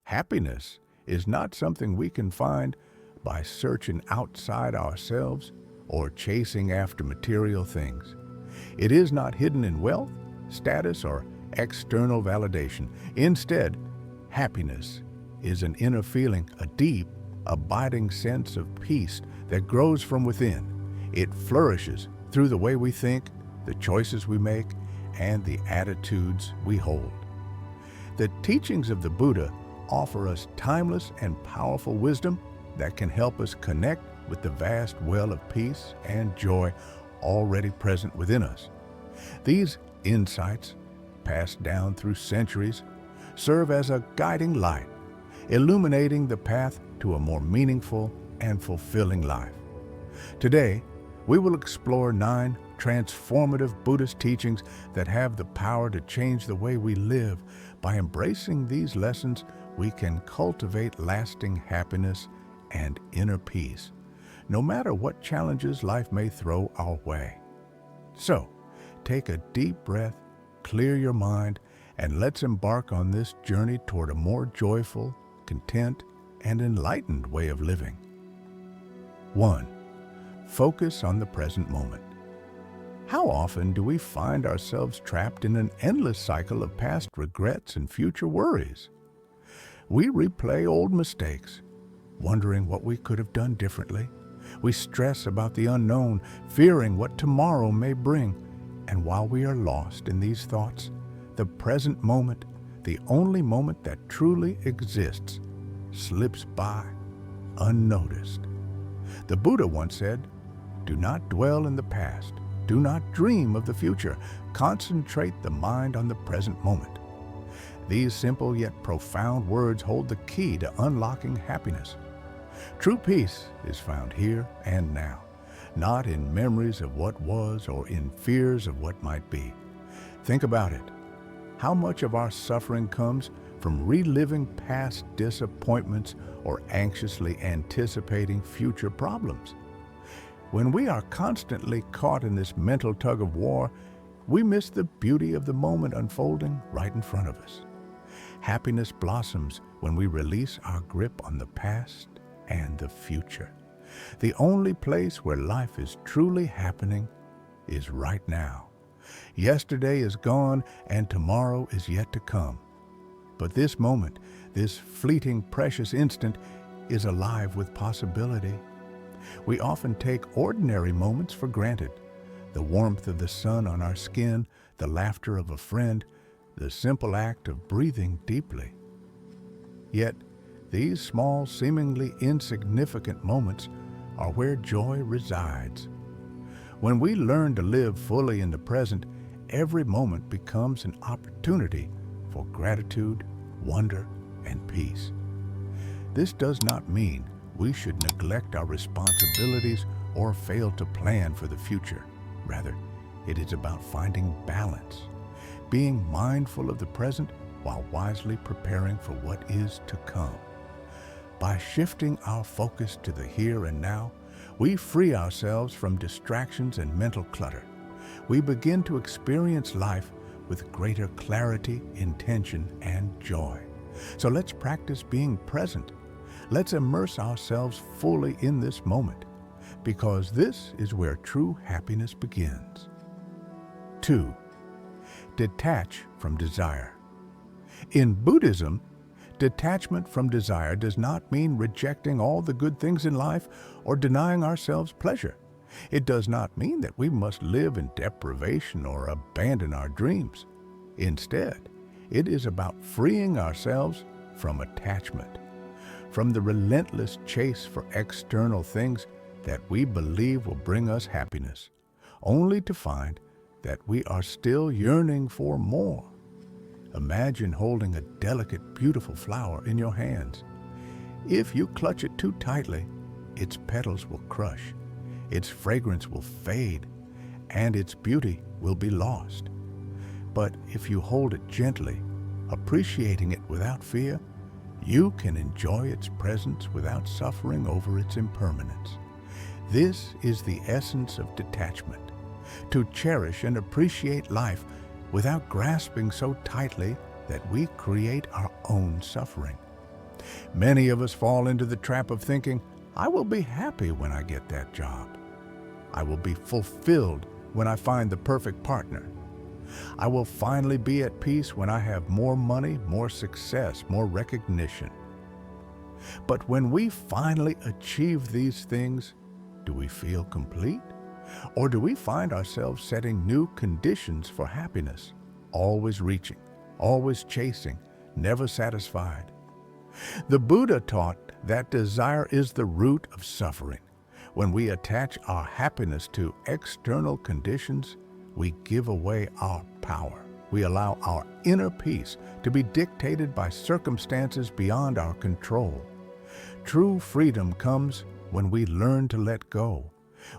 Happiness is not something we can find by searching outside ourselves or chasing after material things. It is not hidden in wealth, status, or external validation. Instead, happiness is an inner feeling, a deep, abiding sense of peace that grows from within. It flourishes through the way we think, the choices we make, and the attitudes we hold. The teachings of the Buddha offer us timeless and powerful wisdom that can help us connect with the vast well of peace and joy already present within us. These insights, passed down through centuries, serve as a guiding light, illuminating the path to a more meaningful and fulfilling life. Today, we will explore 9 transformative Buddhist teachings that have the power to change the way we live. By embracing these lessons, we can cultivate lasting happiness and inner peace, no matter what challenges life may throw our way. So, take a deep breath, clear your mind, and let's embark on this journey toward a more joyful, content, and enlightened way of living. 1. Focus on the present moment. How often do we find ourselves trapped in an endless cycle of past regrets and future worries? We replay old mistakes, wondering what we could have done differently. We stress about the unknown, fearing what tomorrow may bring. And while we are lost in these thoughts, the present moment, the only moment that truly exists, slips by unnoticed. The Buddha once said, "Do not dwell in the past. Do not dream of the future. Concentrate the mind on the present moment." These simple yet profound words hold the key to unlocking happiness. True peace is found here and now, not in memories of what was or in fears of what might be. Think about it. How much of our suffering comes from reliving past disappointments or anxiously anticipating future problems? When we are constantly caught in this mental tug of war, we miss the beauty of the moment unfolding right in front of us. Happiness blossoms when we release our grip on the past and the future. The only place where life is truly happening is right now. Yesterday is gone and tomorrow is yet to come. But this moment, this fleeting, precious instant, is alive with possibility. We often take ordinary moments for granted. The warmth of the sun on our skin, the laughter of a friend, the simple act of breathing deeply. Yet, these small, seemingly insignificant moments are where joy resides. When we learn to live fully in the present, every moment becomes an opportunity for gratitude, wonder, and peace. This does not mean we should neglect our responsibilities or fail to plan for the future. Rather, it is about finding balance, being mindful of the present while wisely preparing for what is to come. By shifting our focus to the here and now, we free ourselves from distractions and mental clutter. We begin to experience life with greater clarity, intention, and joy. So let's practice being present. Let's immerse ourselves fully in this moment, because this is where true happiness begins. 2. Detach from desire. In Buddhism, detachment from desire does not mean rejecting all the good things in life or denying ourselves pleasure. It does not mean that we must live in deprivation or abandon our dreams. Instead, it is about freeing ourselves from attachment, from the relentless chase for external things that we believe will bring us happiness, only to find that we are still yearning for more. Imagine holding a delicate, beautiful flower in your hands. If you clutch it too tightly, its petals will crush, its fragrance will fade, and its beauty will be lost. But if you hold it gently, appreciating it without fear, you can enjoy its presence without suffering over its impermanence. This is the essence of detachment, to cherish and appreciate life without grasping so tightly that we create our own suffering. Many of us fall into the trap of thinking, I will be happy when I get that job. I will be fulfilled when I find the perfect partner. I will finally be at peace when I have more money, more success, more recognition. But when we finally achieve these things, do we feel complete? Or do we find ourselves setting new conditions for happiness, always reaching, always chasing, never satisfied? The Buddha taught that desire is the root of suffering. When we attach our happiness to external conditions, we give away our power. We allow our inner peace to be dictated by circumstances beyond our control. True freedom comes when we learn to let go,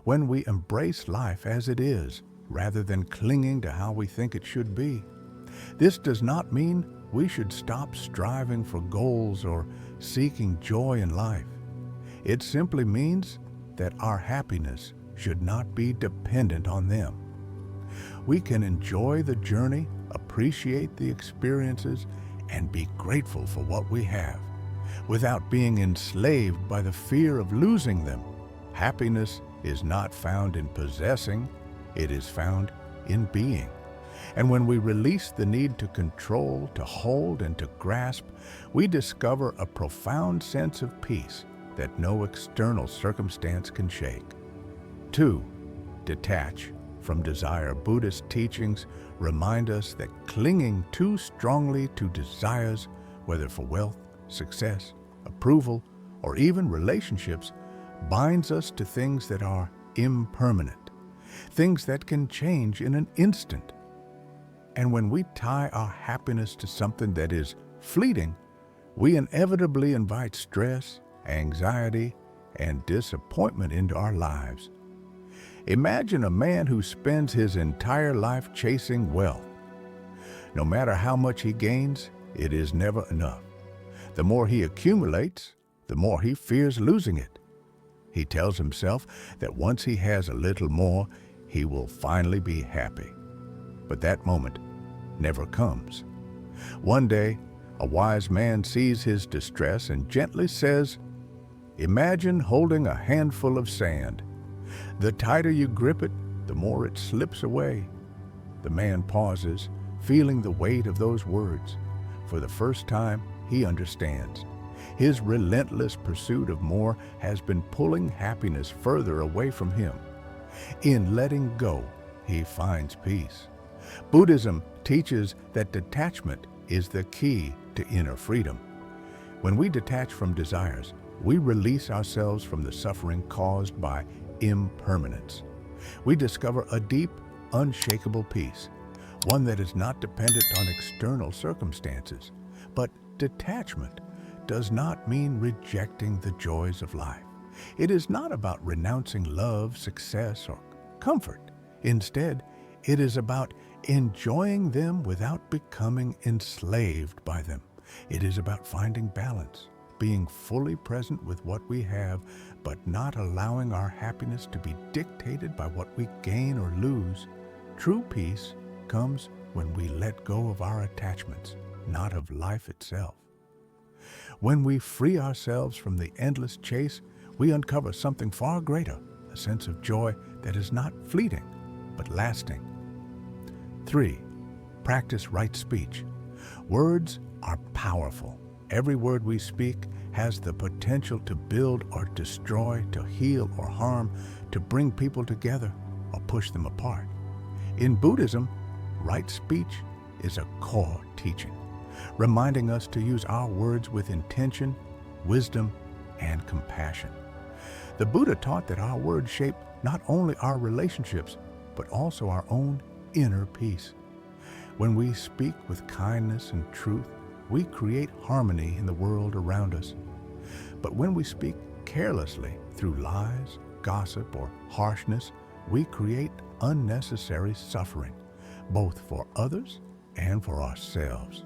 when we embrace life as it is, rather than clinging to how we think it should be. This does not mean we should stop striving for goals or seeking joy in life. It simply means that our happiness should not be dependent on them. We can enjoy the journey, appreciate the experiences, and be grateful for what we have, without being enslaved by the fear of losing them. Happiness is not found in possessing, it is found in being. And when we release the need to control, to hold, and to grasp, we discover a profound sense of peace that no external circumstance can shake. 2. Detach from desire. Buddhist teachings remind us that clinging too strongly to desires, whether for wealth, success, approval, or even relationships, binds us to things that are impermanent, things that can change in an instant. And when we tie our happiness to something that is fleeting, we inevitably invite stress, anxiety, and disappointment into our lives. Imagine a man who spends his entire life chasing wealth. No matter how much he gains, it is never enough. The more he accumulates, the more he fears losing it. He tells himself that once he has a little more, he will finally be happy. But that moment never comes. One day, a wise man sees his distress and gently says, "Imagine holding a handful of sand. The tighter you grip it, the more it slips away." The man pauses, feeling the weight of those words. For the first time, he understands. His relentless pursuit of more has been pulling happiness further away from him. In letting go, he finds peace. Buddhism teaches that detachment is the key to inner freedom. When we detach from desires, we release ourselves from the suffering caused by impermanence. We discover a deep, unshakable peace, one that is not dependent on external circumstances. But detachment does not mean rejecting the joys of life. It is not about renouncing love, success, or comfort. Instead, it is about enjoying them without becoming enslaved by them. It is about finding balance, being fully present with what we have, but not allowing our happiness to be dictated by what we gain or lose. True peace comes when we let go of our attachments, not of life itself. When we free ourselves from the endless chase, we uncover something far greater, a sense of joy that is not fleeting, but lasting. 3. Practice right speech. Words are powerful. Every word we speak has the potential to build or destroy, to heal or harm, to bring people together or push them apart. In Buddhism, right speech is a core teaching, reminding us to use our words with intention, wisdom, and compassion. The Buddha taught that our words shape not only our relationships, but also our own inner peace. When we speak with kindness and truth, we create harmony in the world around us. But when we speak carelessly through lies, gossip, or harshness, we create unnecessary suffering, both for others and for ourselves.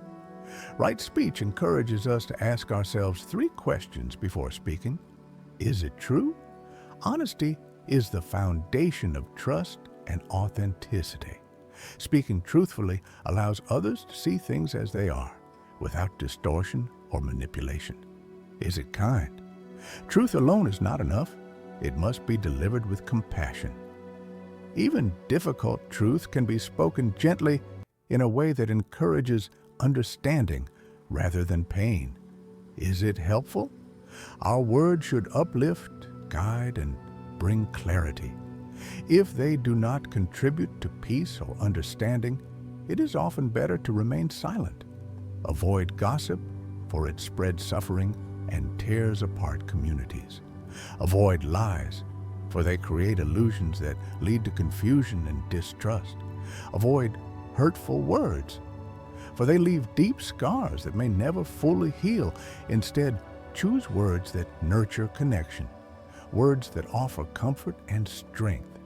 Right speech encourages us to ask ourselves 3 questions before speaking. Is it true? Honesty is the foundation of trust and authenticity. Speaking truthfully allows others to see things as they are, without distortion or manipulation. Is it kind? Truth alone is not enough. It must be delivered with compassion. Even difficult truth can be spoken gently in a way that encourages understanding rather than pain. Is it helpful? Our words should uplift, guide, and bring clarity. If they do not contribute to peace or understanding, it is often better to remain silent. Avoid gossip, for it spreads suffering and tears apart communities. Avoid lies, for they create illusions that lead to confusion and distrust. Avoid hurtful words, for they leave deep scars that may never fully heal. Instead, choose words that nurture connection, words that offer comfort and strength,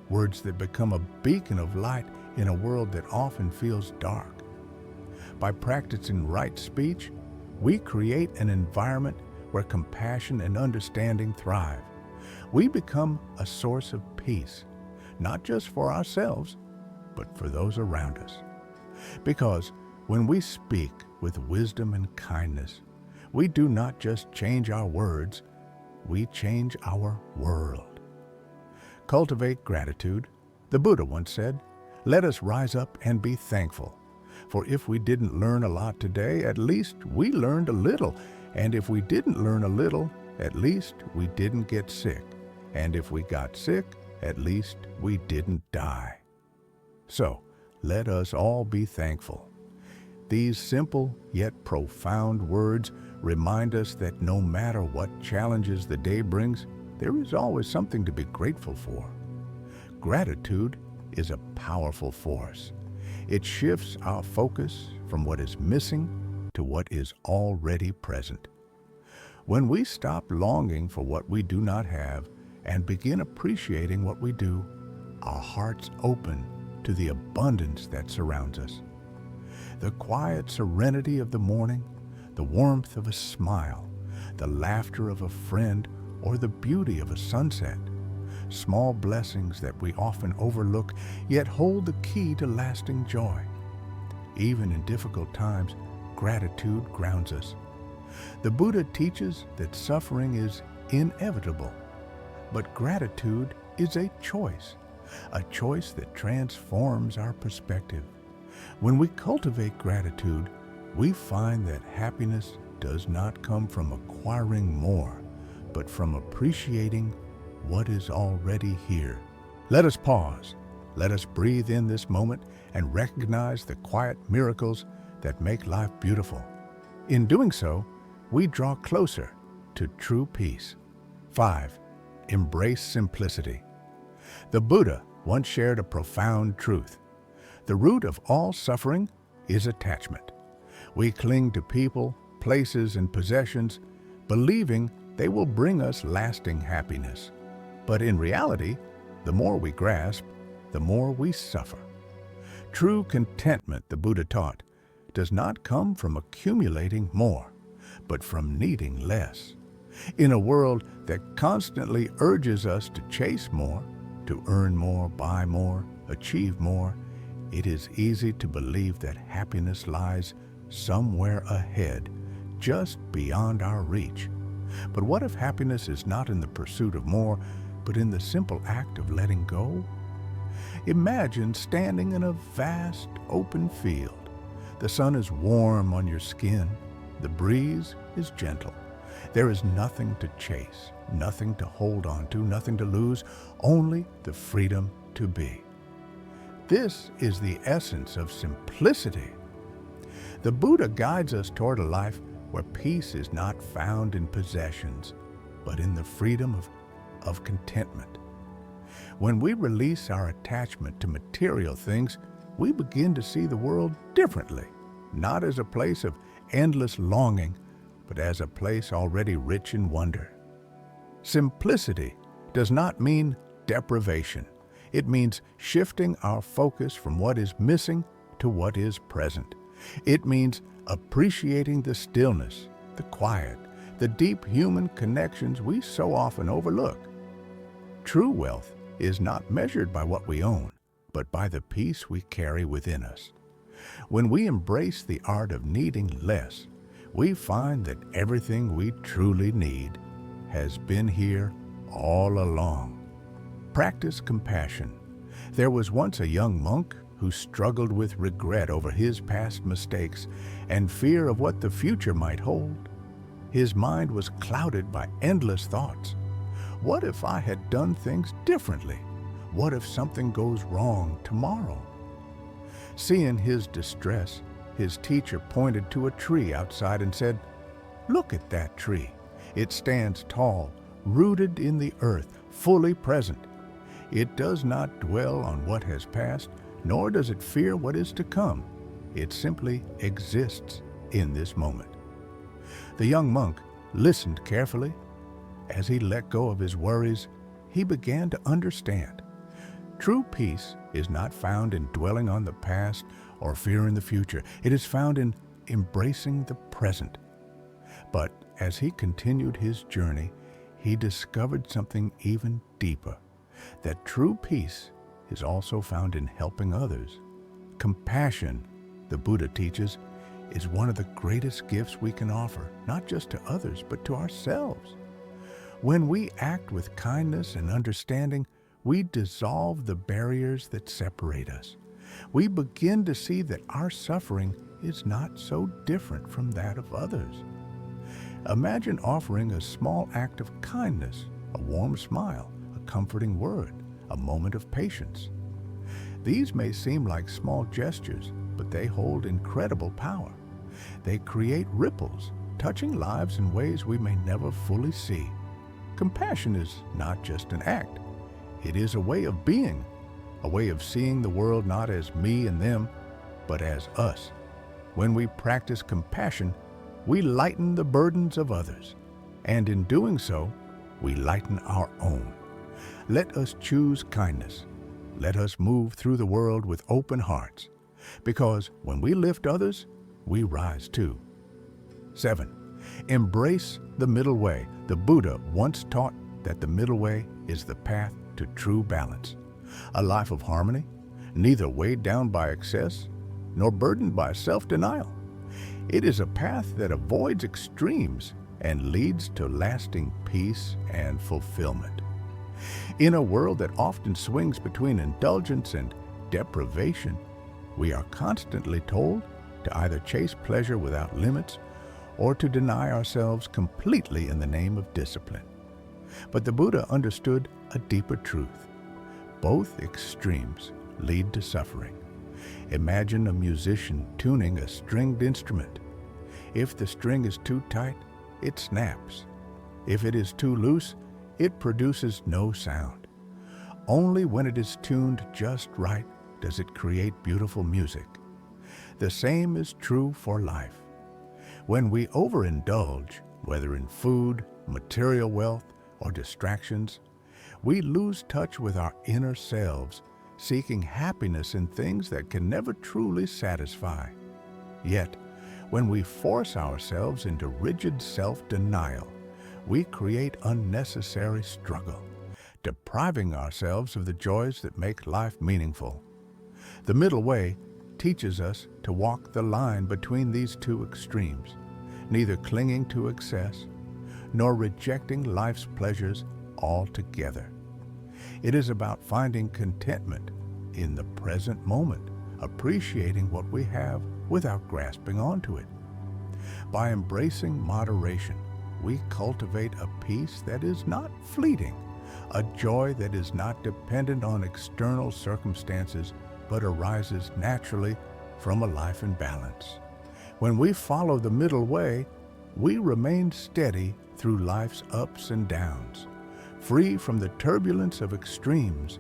words that become a beacon of light in a world that often feels dark. By practicing right speech, we create an environment where compassion and understanding thrive. We become a source of peace, not just for ourselves, but for those around us. Because when we speak with wisdom and kindness, we do not just change our words, we change our world. Cultivate gratitude. The Buddha once said, "Let us rise up and be thankful. For if we didn't learn a lot today, at least we learned a little. And if we didn't learn a little, at least we didn't get sick. And if we got sick, at least we didn't die." So, let us all be thankful. These simple yet profound words remind us that no matter what challenges the day brings, there is always something to be grateful for. Gratitude is a powerful force. It shifts our focus from what is missing to what is already present. When we stop longing for what we do not have and begin appreciating what we do, our hearts open to the abundance that surrounds us. The quiet serenity of the morning, the warmth of a smile, the laughter of a friend, or the beauty of a sunset. Small blessings that we often overlook, yet hold the key to lasting joy. Even in difficult times, gratitude grounds us. The Buddha teaches that suffering is inevitable, but gratitude is a choice that transforms our perspective. When we cultivate gratitude, we find that happiness does not come from acquiring more, but from appreciating what is already here. Let us pause. Let us breathe in this moment and recognize the quiet miracles that make life beautiful. In doing so, we draw closer to true peace. 5. Embrace simplicity. The Buddha once shared a profound truth. The root of all suffering is attachment. We cling to people, places, and possessions, believing they will bring us lasting happiness. But in reality, the more we grasp, the more we suffer. True contentment, the Buddha taught, does not come from accumulating more, but from needing less. In a world that constantly urges us to chase more, to earn more, buy more, achieve more, it is easy to believe that happiness lies somewhere ahead, just beyond our reach. But what if happiness is not in the pursuit of more, but in the simple act of letting go? Imagine standing in a vast open field. The sun is warm on your skin. The breeze is gentle. There is nothing to chase, nothing to hold on to, nothing to lose, only the freedom to be. This is the essence of simplicity. The Buddha guides us toward a life where peace is not found in possessions, but in the freedom of contentment. When we release our attachment to material things, we begin to see the world differently, not as a place of endless longing, but as a place already rich in wonder. Simplicity does not mean deprivation. It means shifting our focus from what is missing to what is present. It means appreciating the stillness, the quiet, the deep human connections we so often overlook. True wealth is not measured by what we own, but by the peace we carry within us. When we embrace the art of needing less, we find that everything we truly need has been here all along. Practice compassion. There was once a young monk who struggled with regret over his past mistakes and fear of what the future might hold. His mind was clouded by endless thoughts. What if I had done things differently? What if something goes wrong tomorrow? Seeing his distress, his teacher pointed to a tree outside and said, "Look at that tree. It stands tall, rooted in the earth, fully present. It does not dwell on what has passed, nor does it fear what is to come. It simply exists in this moment." The young monk listened carefully. As he let go of his worries, he began to understand. True peace is not found in dwelling on the past or fearing the future. It is found in embracing the present. But as he continued his journey, he discovered something even deeper, that true peace is also found in helping others. Compassion, the Buddha teaches, is one of the greatest gifts we can offer, not just to others, but to ourselves. When we act with kindness and understanding, we dissolve the barriers that separate us. We begin to see that our suffering is not so different from that of others. Imagine offering a small act of kindness, a warm smile, a comforting word, a moment of patience. These may seem like small gestures, but they hold incredible power. They create ripples, touching lives in ways we may never fully see. Compassion is not just an act. It is a way of being, a way of seeing the world not as me and them, but as us. When we practice compassion, we lighten the burdens of others, and in doing so, we lighten our own. Let us choose kindness. Let us move through the world with open hearts, because when we lift others, we rise too. 7. Embrace the middle way. The Buddha once taught that the middle way is the path to true balance, a life of harmony, neither weighed down by excess nor burdened by self-denial. It is a path that avoids extremes and leads to lasting peace and fulfillment. In a world that often swings between indulgence and deprivation, we are constantly told to either chase pleasure without limits or to deny ourselves completely in the name of discipline. But the Buddha understood a deeper truth. Both extremes lead to suffering. Imagine a musician tuning a stringed instrument. If the string is too tight, it snaps. If it is too loose, it produces no sound. Only when it is tuned just right does it create beautiful music. The same is true for life. When we overindulge, whether in food, material wealth, or distractions, we lose touch with our inner selves, seeking happiness in things that can never truly satisfy. Yet, when we force ourselves into rigid self-denial, we create unnecessary struggle, depriving ourselves of the joys that make life meaningful. The middle way teaches us to walk the line between these two extremes, neither clinging to excess nor rejecting life's pleasures altogether. It is about finding contentment in the present moment, appreciating what we have without grasping onto it. By embracing moderation, we cultivate a peace that is not fleeting, a joy that is not dependent on external circumstances, but arises naturally from a life in balance. When we follow the middle way, we remain steady through life's ups and downs, free from the turbulence of extremes.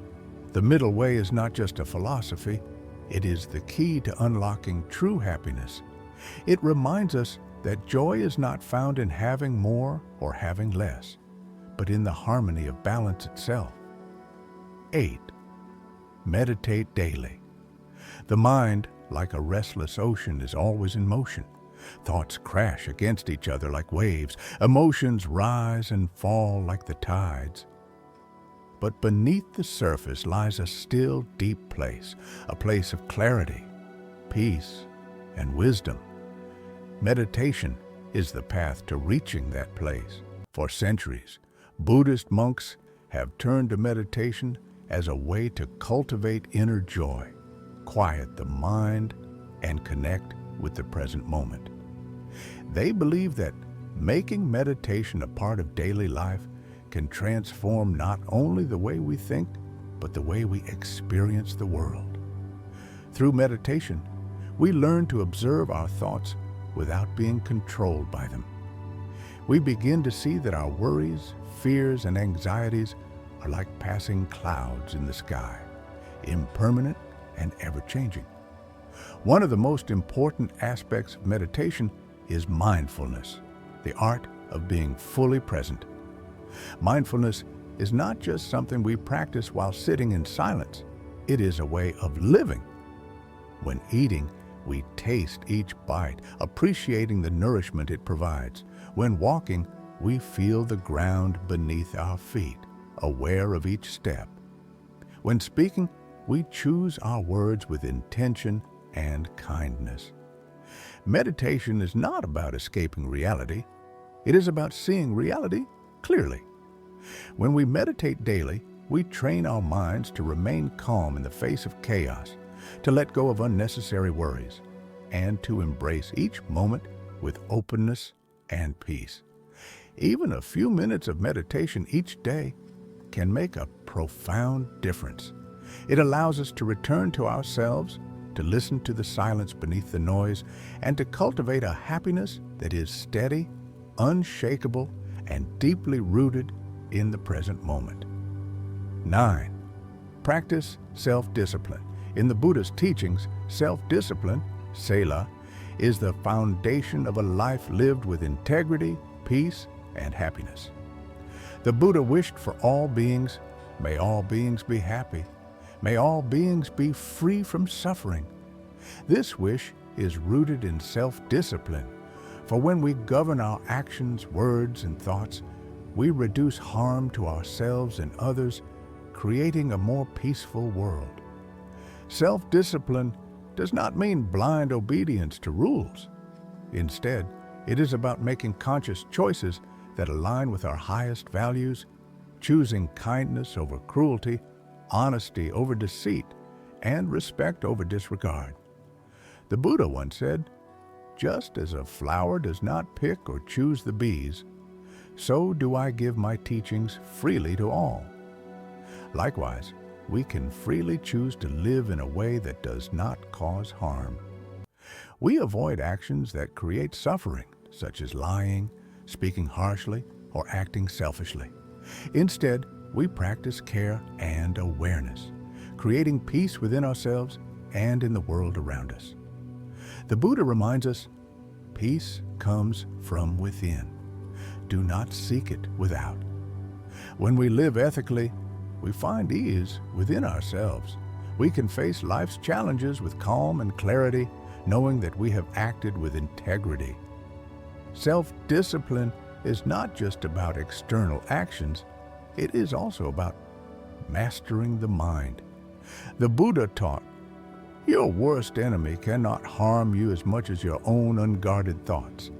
The middle way is not just a philosophy, it is the key to unlocking true happiness. It reminds us that joy is not found in having more or having less, but in the harmony of balance itself. 8. Meditate daily. The mind, like a restless ocean, is always in motion. Thoughts crash against each other like waves. Emotions rise and fall like the tides. But beneath the surface lies a still, deep place, a place of clarity, peace, and wisdom. Meditation is the path to reaching that place. For centuries, Buddhist monks have turned to meditation as a way to cultivate inner joy, quiet the mind, and connect with the present moment. They believe that making meditation a part of daily life can transform not only the way we think, but the way we experience the world. Through meditation, we learn to observe our thoughts without being controlled by them. We begin to see that our worries, fears, and anxieties are like passing clouds in the sky, impermanent and ever-changing. One of the most important aspects of meditation is mindfulness, the art of being fully present. Mindfulness is not just something we practice while sitting in silence. It is a way of living. When eating, we taste each bite, appreciating the nourishment it provides. When walking, we feel the ground beneath our feet, aware of each step. When speaking, we choose our words with intention and kindness. Meditation is not about escaping reality. It is about seeing reality clearly. When we meditate daily, we train our minds to remain calm in the face of chaos, to let go of unnecessary worries, and to embrace each moment with openness and peace. Even a few minutes of meditation each day can make a profound difference. It allows us to return to ourselves, to listen to the silence beneath the noise, and to cultivate a happiness that is steady, unshakable, and deeply rooted in the present moment. 9. Practice self-discipline. In the Buddhist teachings, self-discipline, sila, is the foundation of a life lived with integrity, peace, and happiness. The Buddha wished for all beings, may all beings be happy, may all beings be free from suffering. This wish is rooted in self-discipline, for when we govern our actions, words, and thoughts, we reduce harm to ourselves and others, creating a more peaceful world. Self-discipline does not mean blind obedience to rules. Instead, it is about making conscious choices that align with our highest values, choosing kindness over cruelty, honesty over deceit, and respect over disregard. The Buddha once said, "Just as a flower does not pick or choose the bees, so do I give my teachings freely to all." Likewise, we can freely choose to live in a way that does not cause harm. We avoid actions that create suffering, such as lying, speaking harshly, or acting selfishly. Instead, we practice care and awareness, creating peace within ourselves and in the world around us. The Buddha reminds us, peace comes from within. Do not seek it without. When we live ethically, we find ease within ourselves. We can face life's challenges with calm and clarity, knowing that we have acted with integrity. Self-discipline is not just about external actions, it is also about mastering the mind. The Buddha taught, "Your worst enemy cannot harm you as much as your own unguarded thoughts."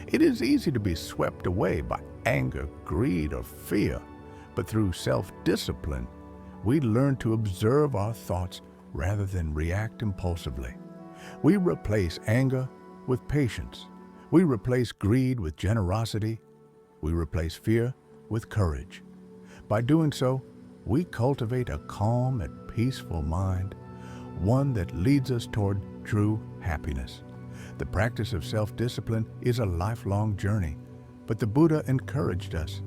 It is easy to be swept away by anger, greed, or fear, but through self-discipline, we learn to observe our thoughts rather than react impulsively. We replace anger with patience. We replace greed with generosity. We replace fear with courage. By doing so, we cultivate a calm and peaceful mind, one that leads us toward true happiness. The practice of self-discipline is a lifelong journey, but the Buddha encouraged us.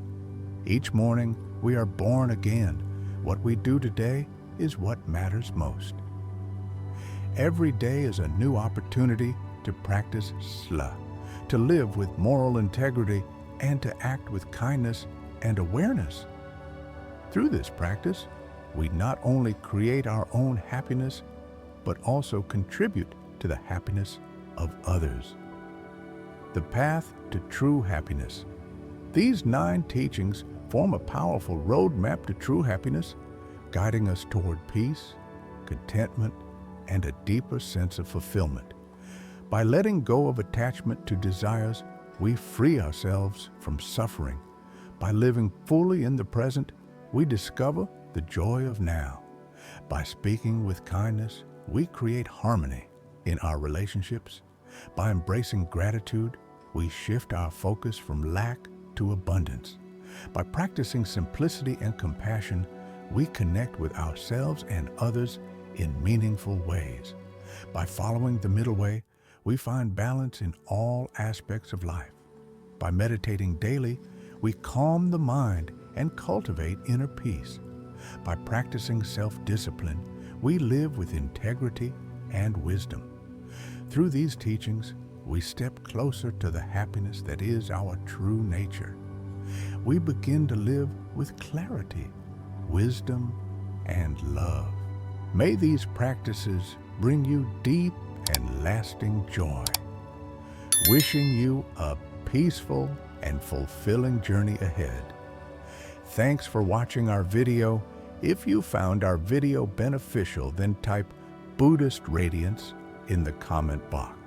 Each morning, we are born again. What we do today is what matters most. Every day is a new opportunity to practice sila, to live with moral integrity, and to act with kindness and awareness. Through this practice, we not only create our own happiness, but also contribute to the happiness of others. The path to true happiness. These 9 teachings form a powerful roadmap to true happiness, guiding us toward peace, contentment, and a deeper sense of fulfillment. By letting go of attachment to desires we free ourselves from suffering. By living fully in the present, we discover the joy of now. By speaking with kindness, we create harmony in our relationships. By embracing gratitude, we shift our focus from lack to abundance. By practicing simplicity and compassion, we connect with ourselves and others in meaningful ways. By following the middle way, we find balance in all aspects of life. By meditating daily, we calm the mind and cultivate inner peace. By practicing self-discipline, we live with integrity and wisdom. Through these teachings, we step closer to the happiness that is our true nature. We begin to live with clarity, wisdom, and love. May these practices bring you deep and lasting joy. Wishing you a peaceful and fulfilling journey ahead. Thanks for watching our video. If you found our video beneficial, then type Buddhist Radiance in the comment box.